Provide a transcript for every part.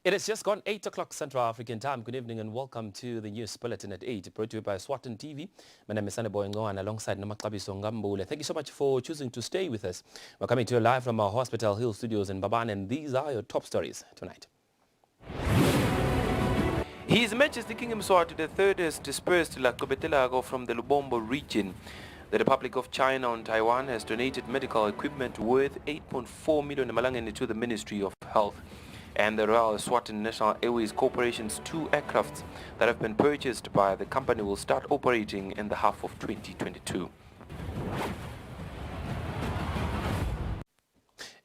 It has just gone 8 o'clock Central African time. Good evening and welcome to the news bulletin at 8, brought to you by Eswatini TV. My name is Sanebo Ngoan alongside Namakabiso Ngambule. Thank you so much for choosing to stay with us. We're coming to you live from our Hospital Hill studios in Baban, and these are your top stories tonight. His Majesty King Mswati III has dispersed La Kobetelago from the Lubombo region. The Republic of China on Taiwan has donated medical equipment worth 8.4 million Malangeni to the Ministry of Health. And the India-Eswatini National Airways Corporation's 2 aircrafts that have been purchased by the company will start operating in the half of 2022.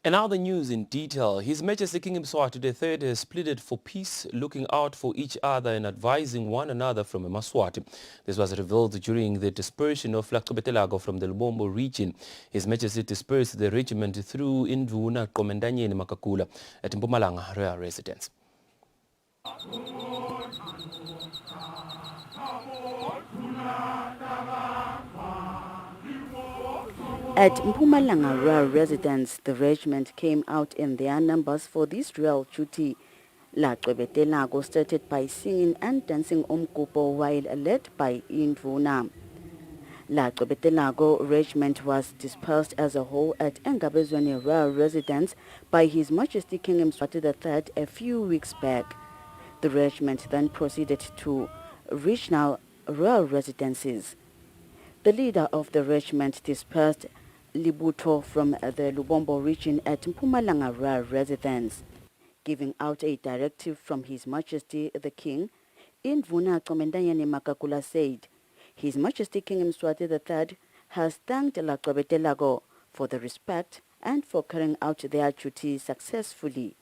And now the news in detail. His Majesty King Mswati III has pleaded for peace, looking out for each other and advising one another from Emaswati. This was revealed during the dispersion of Lakobetelago from the Lubombo region. His Majesty dispersed the regiment through Indvuna Komendanyeni Makakula at Mpumalanga Royal Residence. At Mpumalanga Royal Residence, the regiment came out in their numbers for this royal duty. La Kobetelago started by singing and dancing umgubo while led by Indvuna. La Kobetelago regiment was dispersed as a whole at Engabezweni Royal Residence by His Majesty King Mswati III a few weeks back. The regiment then proceeded to regional royal residences. The leader of the regiment dispersed Libuto from the Lubombo region at Mpumalanga Royal Residence. Giving out a directive from His Majesty the King, Indvuna Komendanyeni Makakula said, His Majesty King Mswati III has thanked La Kobetelago for the respect and for carrying out their duty successfully.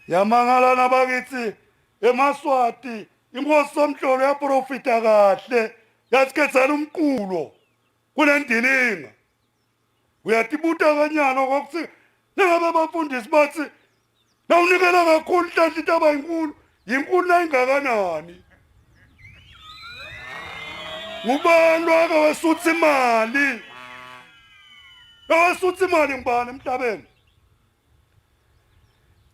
Yamangala nabagithi eMaswati inkosi somhlolo yaprofita kahle yasikhethela umqulo kunendilinga uyatibuta kanyana kokuthi nengabe abafundisi bathi nawunikela kakhulu hlanhla intaba yinkulu nayingakanani ngubani wake wesutha imali owesutha imali ngibani emhlabeni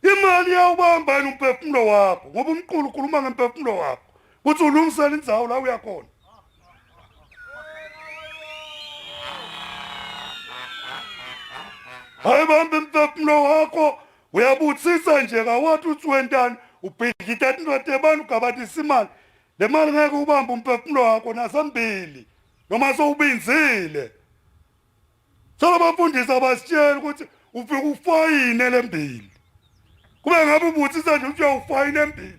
imali yawubamba umphefumulo wakho ngoba umqulu ukhuluma ngemphefumulo wakho uthi ulungisela indzawo la uyakhona hayibamba umphefumulo wakho uyabutsisa nje kawathi uthi wentana ubhidlita indoda ebani ugabathisa imali le mali ngeke ubamba umphefumulo wakho nasembili noma sowubinzile salabafundisi abasitshela ukuthi ufike ufayine lembili kube ngabe ubuthisa nje uthi uyawufayina embili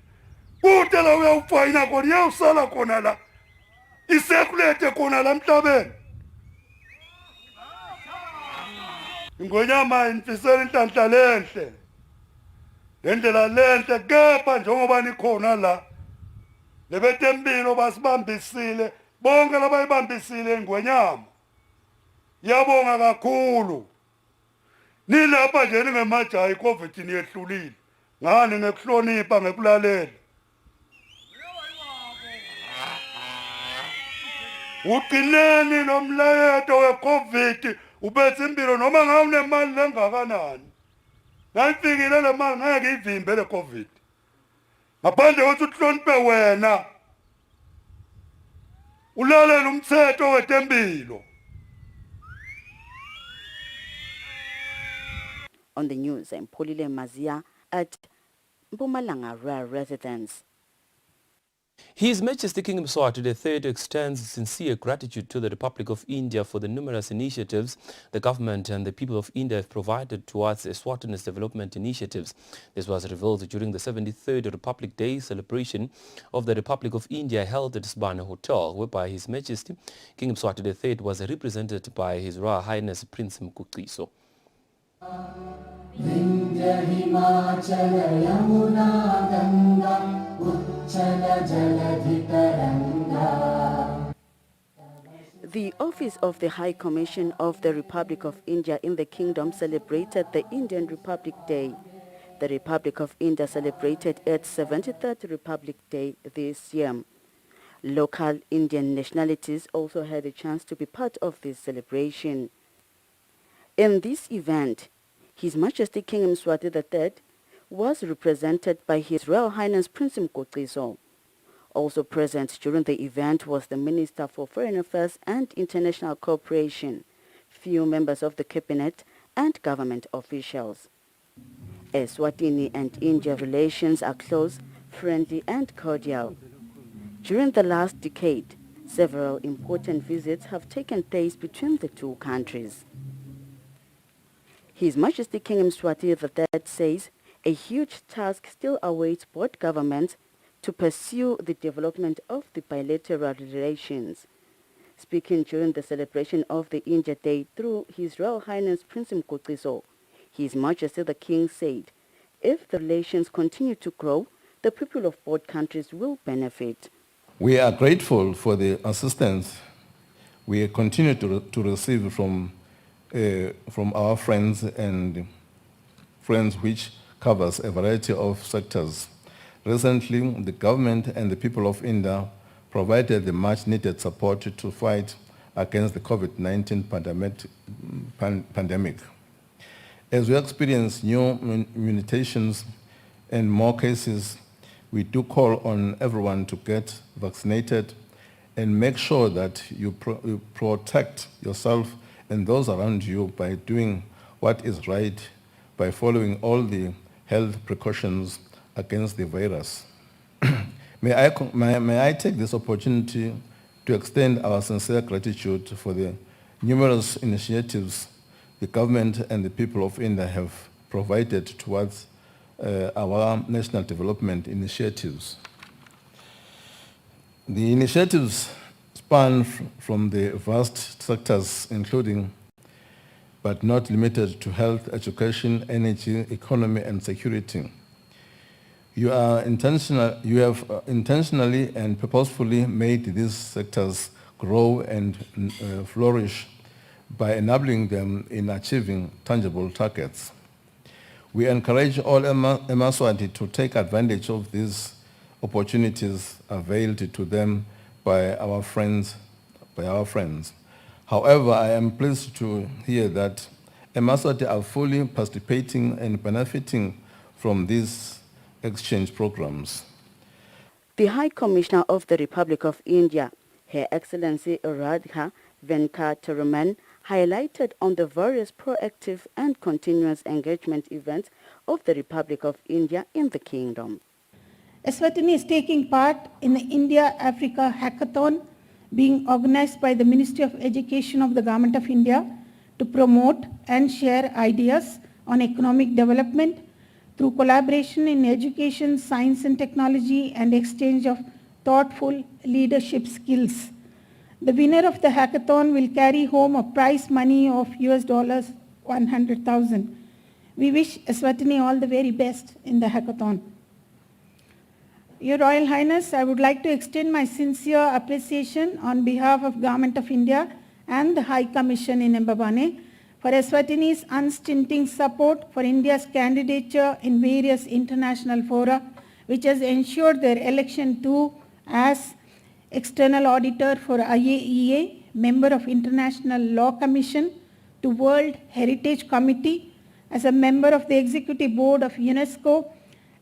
kude la uyawufayina khona iyawusala khona la isekulete khona la emhlabeni ingonyama infisela inhlanhla lenhle lendlela lenhle kepha njengoba nikhona la lebetempilo basibambisile bonke labayibambisile ingonyama yabonga kakhulu nilapha nje ningemajaha iCovid niyehlulile ngani ngekuhlonipha ngekulalela uqineni nomlayeto weCovid ubethe impilo noma ngawunemali lengakanani nayifikile le mali ngeke ivimbe le Covid ngaphandle kokuthi uhloniphe wena ulalela umthetho wetempilo. On the news, I'm Polile Mazia at Mpumalanga Royal Residence. His Majesty King Mswati III extends sincere gratitude to the Republic of India for the numerous initiatives the government and the people of India have provided towards Eswatini's development initiatives. This was revealed during the 73rd Republic Day celebration of the Republic of India held at Sbane Hotel, whereby His Majesty King Mswati III was represented by His Royal Highness Prince Mkukiso. The Office of the High Commission of the Republic of India in the Kingdom celebrated the Indian Republic Day. The Republic of India celebrated its 73rd Republic Day this year. Local Indian nationalities also had a chance to be part of this celebration. In this event, His Majesty King Mswati III was represented by His Royal Highness Prince Mkhoqiso. Also present during the event was the Minister for Foreign Affairs and International Cooperation, few members of the cabinet, and government officials. Eswatini and India relations are close, friendly and cordial. During the last decade, several important visits have taken place between the two countries. His Majesty King Mswati III says a huge task still awaits both governments to pursue the development of the bilateral relations. Speaking during the celebration of the India Day through His Royal Highness Prince Mkhoqiso, His Majesty the King said, if the relations continue to grow, the people of both countries will benefit. We are grateful for the assistance we continue to receive from our friends which covers a variety of sectors. Recently, the government and the people of India provided the much-needed support to fight against the COVID-19 pandemic. As we experience new mutations and more cases, we do call on everyone to get vaccinated and make sure that you protect yourself and those around you by doing what is right, by following all the health precautions against the virus. May I take this opportunity to extend our sincere gratitude for the numerous initiatives the government and the people of India have provided towards our national development initiatives. The initiatives span from the vast sectors including, but not limited to health, education, energy, economy, and security. You have intentionally and purposefully made these sectors grow and flourish by enabling them in achieving tangible targets. We encourage all Eswatini to take advantage of these opportunities availed to them by our friends. However, I am pleased to hear that Eswatini are fully participating and benefiting from these exchange programs. The High Commissioner of the Republic of India, Her Excellency Radha Venkataraman, highlighted on the various proactive and continuous engagement events of the Republic of India in the Kingdom. Eswatini is taking part in the India-Africa Hackathon being organized by the Ministry of Education of the Government of India to promote and share ideas on economic development through collaboration in education, science and technology, and exchange of thoughtful leadership skills. The winner of the hackathon will carry home a prize money of $100,000. We wish Eswatini all the very best in the hackathon. Your Royal Highness, I would like to extend my sincere appreciation on behalf of Government of India and the High Commission in Mbabane for Eswatini's unstinting support for India's candidature in various international fora, which has ensured their election too as External Auditor for IAEA, Member of International Law Commission, to World Heritage Committee, as a member of the Executive Board of UNESCO,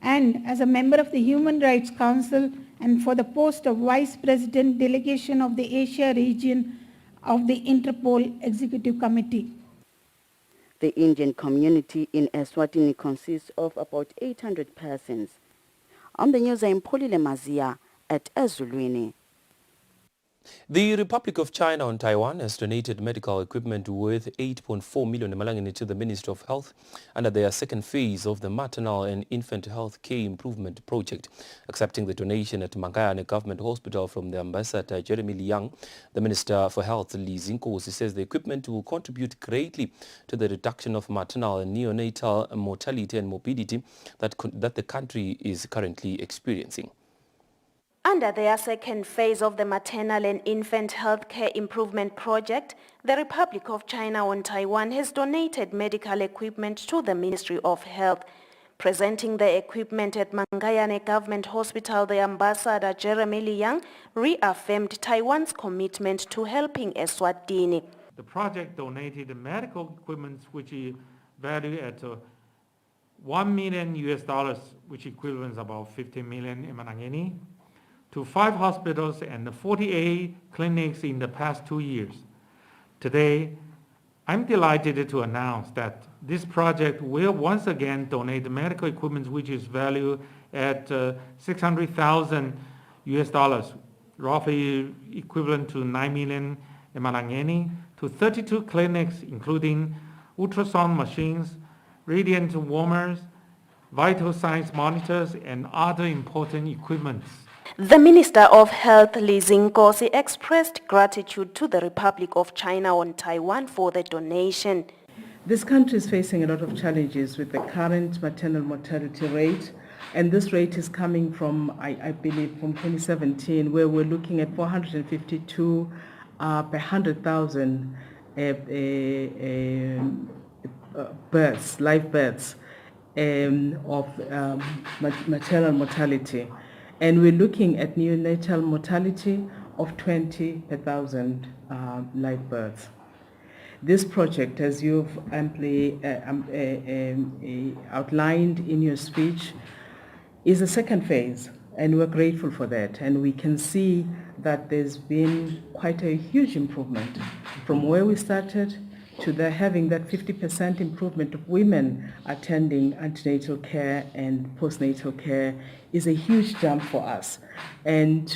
and as a member of the Human Rights Council, and for the post of Vice President Delegation of the Asia region of the Interpol Executive Committee. The Indian community in Eswatini consists of about 800 persons. On the news, I'm Polile Mazia at Ezulwini. The Republic of China and Taiwan has donated medical equipment worth 8.4 million to the Ministry of Health under their second phase of the Maternal and Infant Health Care Improvement Project. Accepting the donation at Mangayane Government Hospital from the Ambassador Jeremy Liang, the Minister for Health, Li Zinkosi, says the equipment will contribute greatly to the reduction of maternal and neonatal mortality and morbidity that the country is currently experiencing. Under their second phase of the Maternal and Infant Healthcare Improvement Project, the Republic of China on Taiwan has donated medical equipment to the Ministry of Health. Presenting the equipment at Mangayane Government Hospital, the Ambassador Jeremy Liang reaffirmed Taiwan's commitment to helping Eswatini. The project donated medical equipment which is valued at $1 million, which equivalents about 50 million Emanangeni, to 5 hospitals and 48 clinics in the past 2 years. Today, I'm delighted to announce that this project will once again donate medical equipment which is valued at $600,000, roughly equivalent to 9 million Emanangeni, to 32 clinics including ultrasound machines, radiant warmers, vital signs monitors, and other important equipment. The Minister of Health, Li Zinkosi, expressed gratitude to the Republic of China on Taiwan for the donation. This country is facing a lot of challenges with the current maternal mortality rate, and this rate is coming from, I believe, from 2017, where we're looking at 452 per 100,000 births, live births of maternal mortality. And we're looking at neonatal mortality of 20 per 1,000 live births. This project, as you've amply outlined in your speech, is a second phase, and we're grateful for that. And we can see that there's been quite a huge improvement from where we started to having that 50% improvement of women attending antenatal care and postnatal care is a huge jump for us. And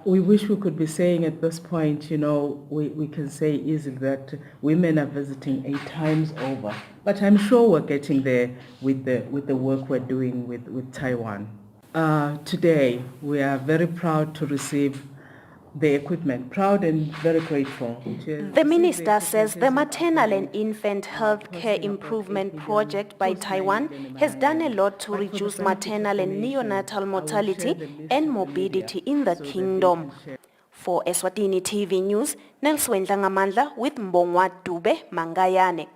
we wish we could be saying at this point, we can say easily that women are visiting 8 times over. But I'm sure we're getting there with the work we're doing with Taiwan. Today, we are very proud to receive the equipment, proud and very grateful. The Minister says the Maternal and Infant Healthcare Improvement Project by Taiwan has done a lot to reduce maternal and neonatal mortality and morbidity in the kingdom. For Eswatini TV News, Nelson Ngamandla with Mbongwa Dube, Mangayane.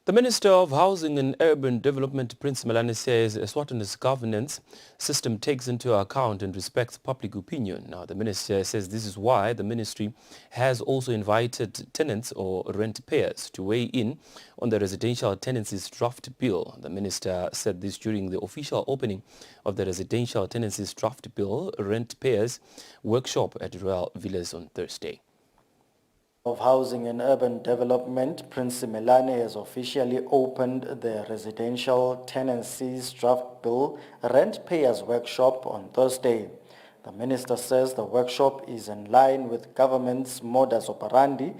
The Minister of Housing and Urban Development, Prince Melane, says Eswatini's governance system takes into account and respects public opinion. Now, the minister says this is why the ministry has also invited tenants or rent payers to weigh in on the residential tenancies draft bill. The minister said this during the official opening of the residential tenancies draft bill rent payers workshop at Royal Villas on Thursday. Of Housing and Urban Development, Prince Melane has officially opened the Residential Tenancies Draft Bill Rent Payers Workshop on Thursday. The minister says the workshop is in line with government's modus operandi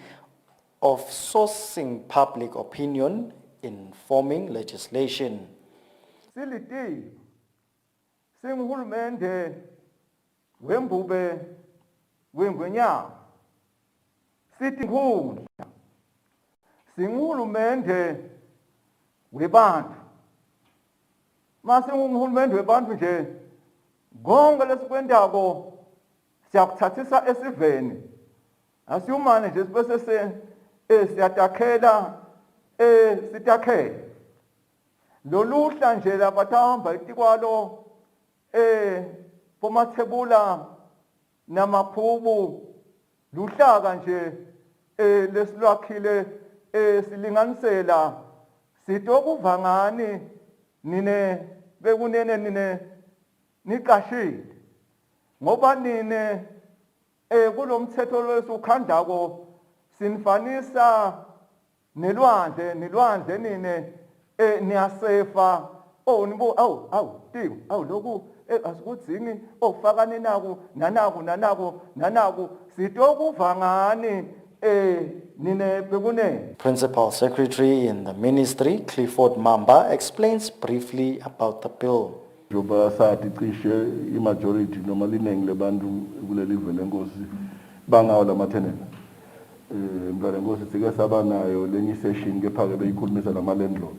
of sourcing public opinion in forming legislation. Siliti singurhulumente wembube wengwenya sithi nkhundla singurhulumente webantu masingurhulumente webantu nje konke lesikwendako siyakuthathisa esiveni asiyumane nje sibese siyatakhela sitakhele loluhla nje labathamba itikwalo pomathebula namakhubu luhlaka nje lesilwakhile silinganisela sitokuvangani nine bekunene nine niqashile ngoba nine kulomthetho lwesukhandako sinfanisa nelwandle nine niyasefa nibo awu lokhu asikudzingi ofakani nanaku sitokuvangani nine bekune. Principal Secretary in the Ministry, Clifford Mamba, explains briefly about the bill. Njoba sathi cishe imajority noma liningi lebantu kuleli vele lenkosi bangawo lamatenant. Mntwana lenkosi sike saba nayo lenye session ke phake beyikhulumisa lama landlord.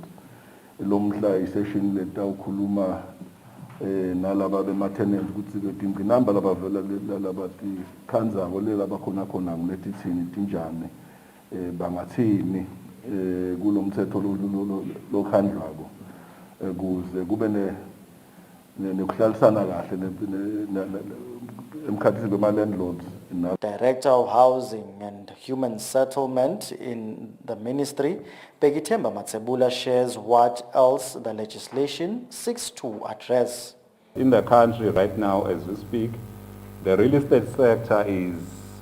Lo mhla isession letawukhuluma nalaba bema-tenants ukuthi ke tinqinamba labavela labati khanzako le labakhona khona kulethi thini tinjani bangathini kulomthetho lokhandlwako kuze kube nekuhlalisana kahle emkhathini kwema-landlords. Director of Housing and Human Settlement in the ministry, Begitemba Matsebula, shares what else the legislation seeks to address. In the country right now, as we speak, the real estate sector is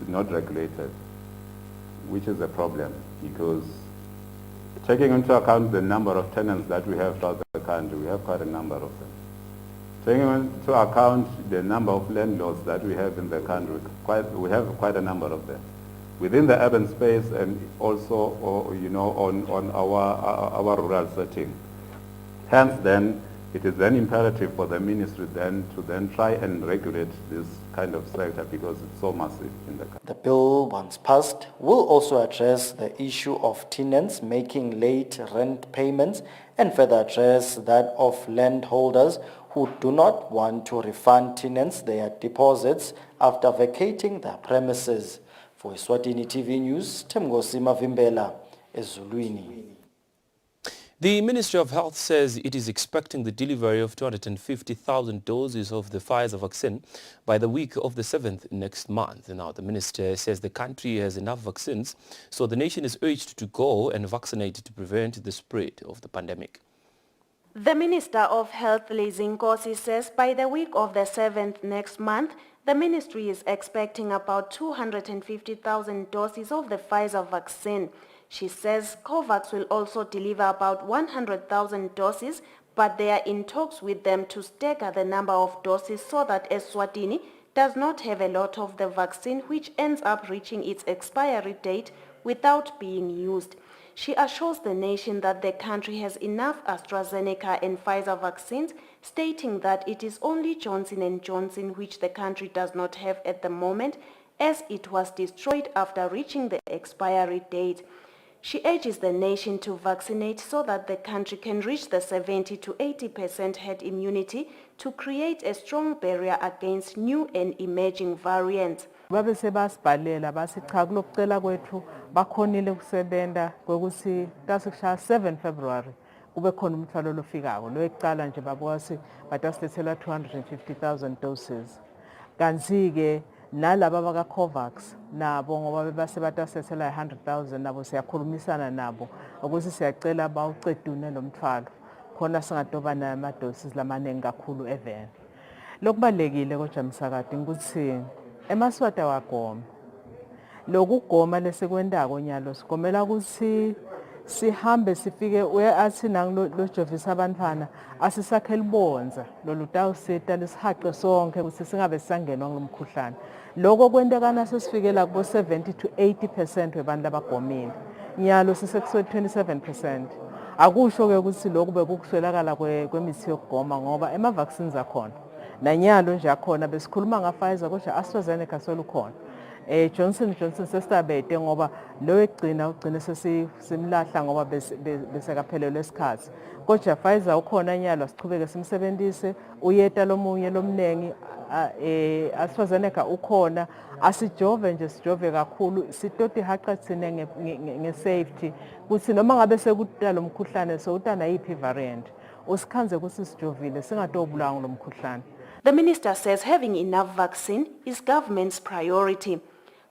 not regulated, which is a problem because taking into account the number of tenants that we have throughout the country, we have quite a number of them. Taking into account the number of landlords that we have in the country, we have quite a number of them. Within the urban space and also, on our rural setting. Hence then, it is then imperative for the ministry then to try and regulate this kind of sector because it's so massive in the country. The bill, once passed, will also address the issue of tenants making late rent payments and further address that of landholders who do not want to refund tenants their deposits after vacating their premises. For Eswatini TV News, Temgosi Mavimbela, Ezulwini. The Ministry of Health says it is expecting the delivery of 250,000 doses of the Pfizer vaccine by the week of the 7th next month. Now, the minister says the country has enough vaccines, so the nation is urged to go and vaccinate to prevent the spread of the pandemic. The Minister of Health, Lizinkosi, says by the week of the 7th next month, the ministry is expecting about 250,000 doses of the Pfizer vaccine. She says COVAX will also deliver about 100,000 doses, but they are in talks with them to stagger the number of doses so that Eswatini does not have a lot of the vaccine which ends up reaching its expiry date without being used. She assures the nation that the country has enough AstraZeneca and Pfizer vaccines, stating that it is only Johnson & Johnson which the country does not have at the moment, as it was destroyed after reaching the expiry date. She urges the nation to vaccinate so that the country can reach the 70 to 80% herd immunity to create a strong barrier against new and emerging variants. Babe sebasibhalela basi cha kulokucela kwethu bakhonile kusebenta kwekuthi tasikushaya 7 February kube khona umthwalo lofikako loyekucala nje babwasi batasilethela 250,000 doses. Kanzi ke nalaba baka COVAX nabo ngoba bebase batasilethela 100,000 nabo siyakhulumisana nabo ukuthi siyacela bawucedune lomthwalo khona singatoba nama doses lamaningi kakhulu even. Lokubalekile kodwa msakade ukuthi emaswata wagoma lokugoma lesekwendako nyalo sigomela ukuthi sihambe sifike uyathi nangilojovisa abantwana asisakhela ibonza lolutawuseta lesihaqe sonke ukuthi singabe sisangenwa ngomkhuhlane lokho kwendekana sesifikela kubo 70 to 80% webantu labagomile nyalo sisekuswe 27%. Akusho ke ukuthi lokhu bekukuswelakala kwemithi yokugoma ngoba ema vaccines akhona nanyalo nje akhona besikhuluma ngaPfizer kodwa AstraZeneca solukhona. Johnson & Johnson sesitabete ngoba lo egcina ugcine sesimlahla ngoba besekaphelelwe isikhathi. Kodwa Pfizer ukhona nyalo asichubeke simsebenzise uyeta lomunye lomnengi AstraZeneca ukhona asijove nje sijove kakhulu sitoti haqa thine nge-safety kuthi noma ngabe sekutala umkhuhlane so utana yiphi variant usikhanze ukuthi sijovile singatobulawa ngomkhuhlane. The minister says having enough vaccine is government's priority.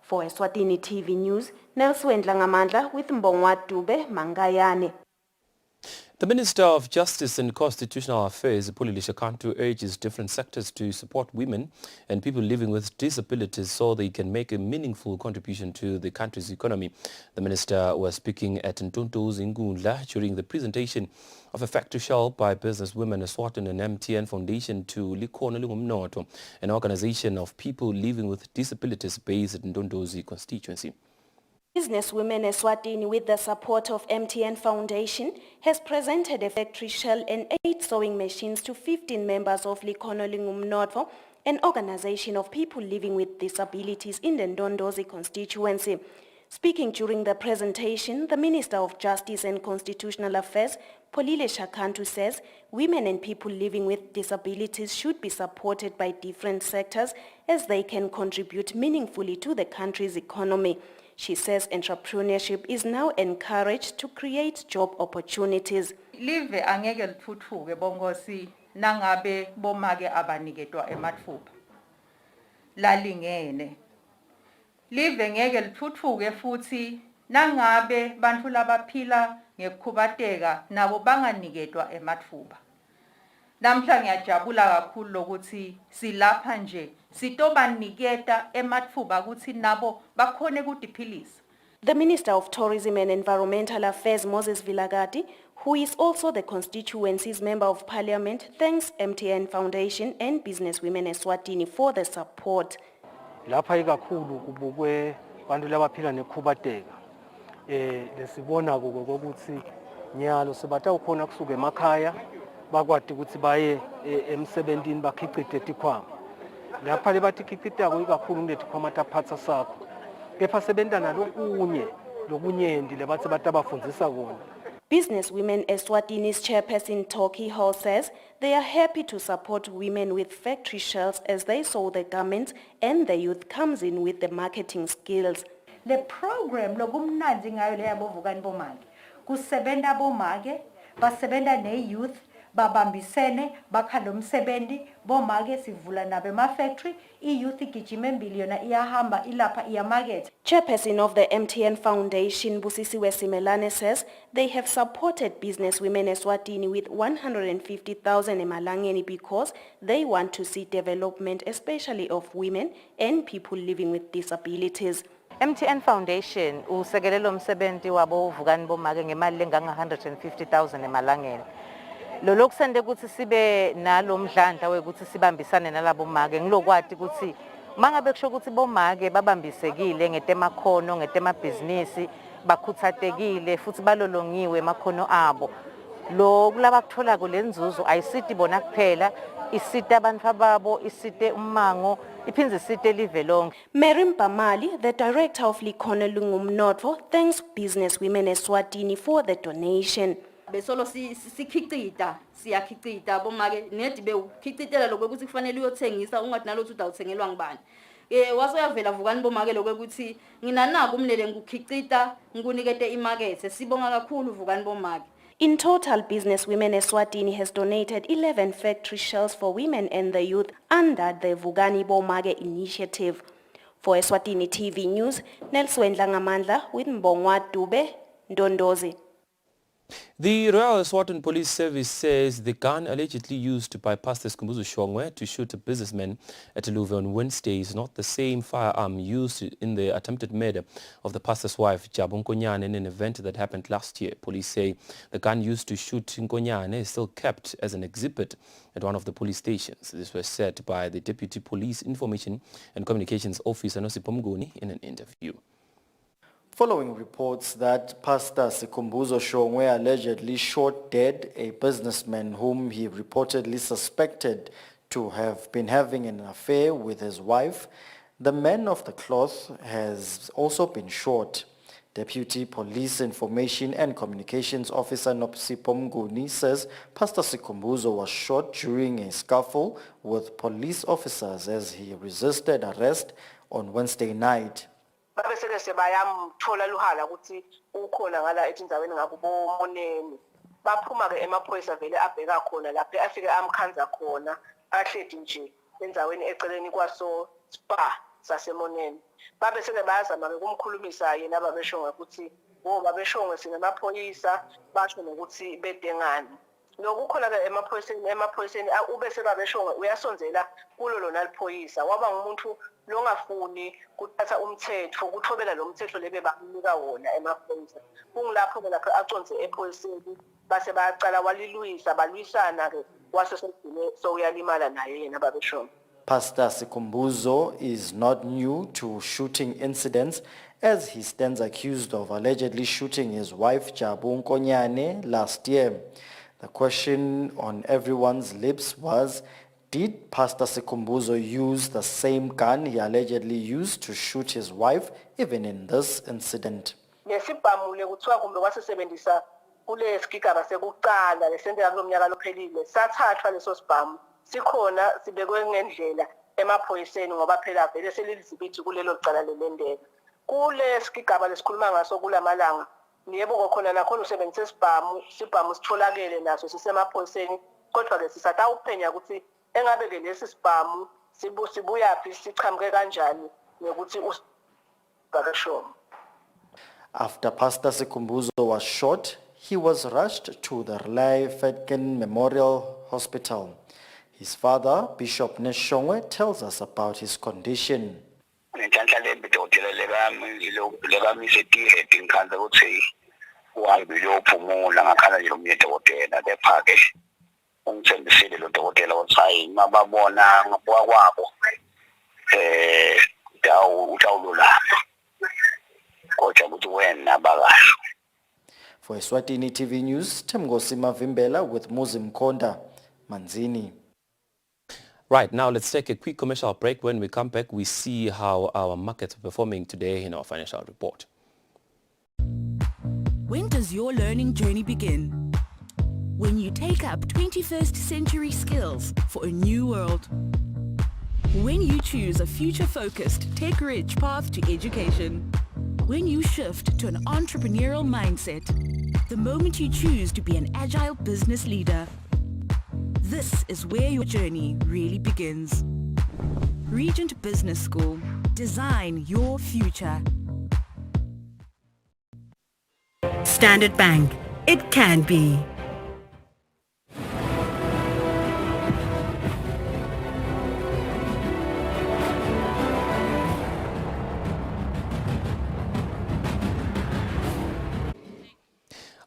For Eswatini TV News, Nelson Ngamandla with Mbongwa Dube Mangayane. The Minister of Justice and Constitutional Affairs, Pulilisha Kantu, urges different sectors to support women and people living with disabilities so they can make a meaningful contribution to the country's economy. The minister was speaking at Ntonto's in Ngundla during the presentation of a factory shell by businesswomen Eswatini and MTN Foundation to Likhono Lingumnotho, an organization of people living with disabilities based in Ntonto's constituency. Businesswomen Eswatini, with the support of MTN Foundation, has presented a factory shell and 8 sewing machines to 15 members of Likhono Lingumnotho, an organization of people living with disabilities in the Ndondozi constituency. Speaking during the presentation, the Minister of Justice and Constitutional Affairs, Polile Shakantu, says women and people living with disabilities should be supported by different sectors as they can contribute meaningfully to the country's economy. She says entrepreneurship is now encouraged to create job opportunities. Live angeke lithuthuke bongosi nangabe bomake abaniketwa ematfuba lalingene. Live ngeke lithuthuke futhi nangabe bantfu labaphila ngekukhubateka nabo banganiketwa ematfuba. Namhla ngiyajabula kakhulu lokuthi silapha nje sitobaniketa ematfuba ukuthi nabo bakhone kudiphilisa. The Minister of Tourism and Environmental Affairs, Moses Vilagati, who is also the constituency's Member of Parliament, thanks MTN Foundation and Businesswomen Eswatini for the support. Lapha ikakhulu kubukwe bantu labaphila nekhubateka lesibona ukuthi nyalo sebatha ukhona kusuka emakhaya bakwati ukuthi baye emsebentini bakhicite tikhwama lapha lebathi khicitako ikakhulu ndetikhwama taphatsa sakho kepha sebenta nalokunye lokunyendi lebathi batabafundisa kona. Businesswomen Eswatini's chairperson Toki Hall says they are happy to support women with factory shelves as they saw the government and the youth comes in with the marketing skills. The program lobumnandi ngayo leya bovukani bomake kusebenta bomake basebenta ne-youth babambisene bakhala umsebenzi bomake sivula nabe ma-factory i-youth igijima embili yona iyahamba ilapha iyamarket. Chairperson of the MTN Foundation, Busisiwe Simelane, says they have supported businesswomen Eswatini with 150,000 emalangeni because they want to see development, especially of women and people living with disabilities. MTN Foundation usekelelo umsebenzi wabo uvukani bomake ngemali lenganga 150,000 emalangeni. Lolo kusende ukuthi sibe nalo mdlandla wekuthi sibambisane nalabo make ngilokwati ukuthi mangabe kusho ukuthi bomake babambisekile ngetemakhono ngetemabhizinisi bakhuthatekile futhi balolongiwe emakhono abo. Lo kulaba kuthola kulenzuzo ayisithi bona kuphela isita abantu ababo isite umango iphinze isite live lonke. Mary Mpamali, the director of Likhono Lungumnotfo, thanks businesswomen Eswatini for the donation. Besolo sikhicita siyakhicita bomake nedi bewukhicitela lokuthi kufanele uyothengisa ungathi nalo uthi uthengelwa ngibani wasoyavela vukani bomake lokuthi nginanaka umlele ngikukhicita ngikunikete imarket sibonga kakhulu vukani bomake. In total, businesswomen Eswatini has donated 11 factory shells for women and the youth under the Vugani Bomage initiative. For Eswatini TV News, Nelson Langamandla with Mbongwa Dube, Ndondozi. The Royal Eswatini Police Service says the gun allegedly used by Pastor Sikhumbuzo Shongwe to shoot a businessman at Luve on Wednesday is not the same firearm used in the attempted murder of the pastor's wife, Jabu Nkonyane, in an event that happened last year. Police say the gun used to shoot Nkonyane is still kept as an exhibit at one of the police stations. This was said by the Deputy Police Information and Communications Officer Nosipho Mnguni in an interview. Following reports that Pastor Sikhumbuzo Shongwe allegedly shot dead a businessman whom he reportedly suspected to have been having an affair with his wife, the man of the cloth has also been shot. Deputy Police Information and Communications Officer Nosipho Mnguni says Pastor Sikhumbuzo was shot during a scuffle with police officers as he resisted arrest on Wednesday night. Babeseke sebayamthola luhala ukuthi ukhona ngala etindzaweni ngakubo Moneni baphuma ke emaphoyisa vele abheka khona lapho afike amkhanza khona ahledi nje endzaweni eceleni kwaso spa sasemoneni babeseke bayazama ke kumkhulumisa yena babeshonga ukuthi babeshonga sinemaphoyisa basho nokuthi bedengani lokukhona ke emaphoyiseni ubese babeshonga uyasonzela kulo lona liphoyisa waba ngumuntu longafuni kuthatha umthetho kuthobela lo mthetho lebe bakunika wona emaphoyisa kungilapho ke lapho aconze ephoyiseni base bayacala walilwisa balwisana ke wase segcine sokuyalimala naye yena babeshonga. Pastor Sikhumbuzo is not new to shooting incidents as he stands accused of allegedly shooting his wife Jabu Nkonyane last year. The question on everyone's lips was, Did Pastor Sikhumbuzo use the same gun he allegedly used to shoot his wife even in this incident? Nesibhamule kuthiwa kumbe wasisebenzisa kule sigigaba sekuqala lesenzeka kulomnyaka lophelile sathathwa leso sibhamu sikhona sibekwe ngendlela emaphoyiseni ngoba phela vele selilizibithi kulelo cala lelendlela kule sigigaba lesikhuluma ngaso kulamalanga yebo kokhona nakhona usebenzisa sibhamu sitholakele naso sisemaphoyiseni kodwa ke sisatha uphenya ukuthi engabe ke lesi sibhamu sibuyaphi sichamuke kanjani nokuthi usibhakashoma. After Pastor Sikhumbuzo was shot, he was rushed to the Relay Fetkin Memorial Hospital. His father, Bishop Neshongwe, tells us about his condition. For Eswatini TV News, Temgosima Vimbela with Muzim Konda, Manzini. Right, now let's take a quick commercial break. When we come back, we see how our markets are performing today in our financial report. When does your learning journey begin? When you take up 21st century skills for a new world. When you choose a future-focused, tech-rich path to education. When you shift to an entrepreneurial mindset. The moment you choose to be an agile business leader. This is where your journey really begins. Regent Business School. Design your future. Standard Bank. It can be.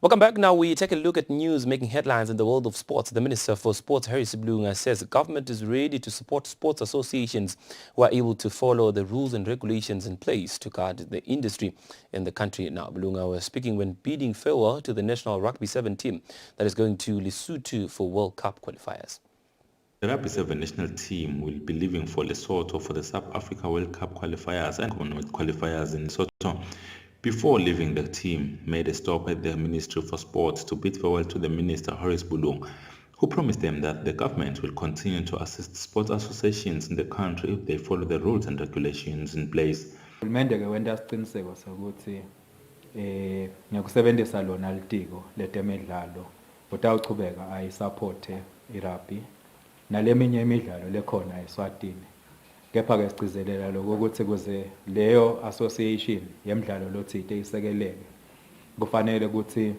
Welcome back. Now we take a look at news making headlines in the world of sports. The Minister for Sports, Harry Siblunga, says the government is ready to support sports associations who are able to follow the rules and regulations in place to guard the industry in the country. Now, Blunga was speaking when bidding farewell to the national Rugby 7 team that is going to Lesotho for World Cup qualifiers. The Rugby 7 national team will be leaving for Lesotho for the South Africa World Cup qualifiers and Commonwealth qualifiers in Lesotho. Before leaving, the team made a stop at the Ministry for Sports to bid farewell to the Minister, Horace Bulung, who promised them that the government will continue to assist sports associations in the country if they follow the rules and regulations in place. Uhulumende ke wenta isiqiniseko sokuthi ngiyakusebenzisa lona litiko letemidlalo utawuchubeka ayisupporte irugby naleminye imidlalo lekhona eSwatini. Kepha ke sigcizelela lokho ukuthi kuze leyo association yemidlalo lothite isekeleke kufanele ukuthi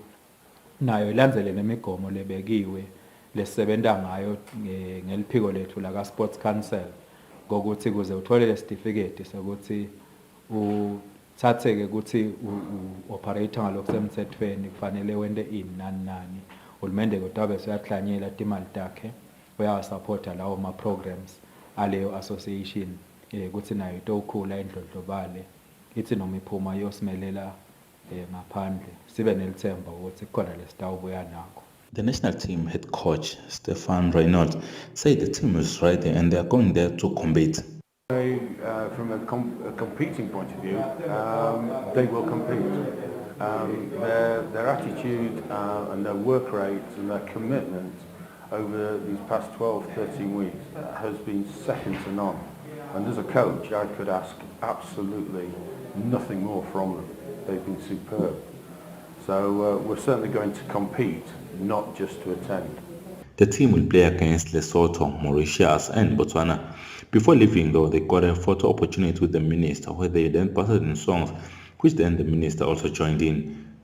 nayo ilandzele nemigomo lebekiwe lesebenta ngayo ngeliphiko lethu la ka Sports Council ngokuthi kuze uthole le certificate sokuthi uthatheke ukuthi operator ngalokusemthethweni kufanele wende inani uhulumende kodwa bese uyahlanyela imali takhe uyawasupporta lawo ma programs aleyo association ukuthi nayo itokhula endlondlobale ithi noma iphuma yosimelela ngaphandle sibe nelithemba ukuthi kukhona lesitawubuya nako. The national team head coach Stefan Reynolds said the team is ready and they are going there to compete. From a competing point of view, they will compete. Their attitude and their work rate and their commitment over these past 12-13 weeks has been second to none. And as a coach, I could ask absolutely nothing more from them. They've been superb. So we're certainly going to compete, not just to attend. The team will play against Lesotho, Mauritius and Botswana. Before leaving though, they got a photo opportunity with the minister where they then passed in songs, which then the minister also joined in.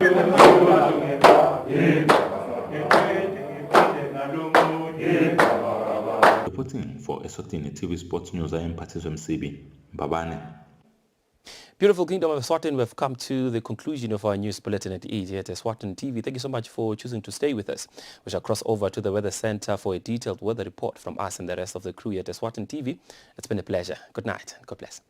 Reporting for Eswatini TV Sports News, I am Patricio Msibi. Babane. Beautiful Kingdom of Eswatini, we've come to the conclusion of our news bulletin at 8 here at Eswatini TV. Thank you so much for choosing to stay with us. We shall cross over to the Weather Center for a detailed weather report from us and the rest of the crew here at Eswatini TV. It's been a pleasure. Good night and God bless.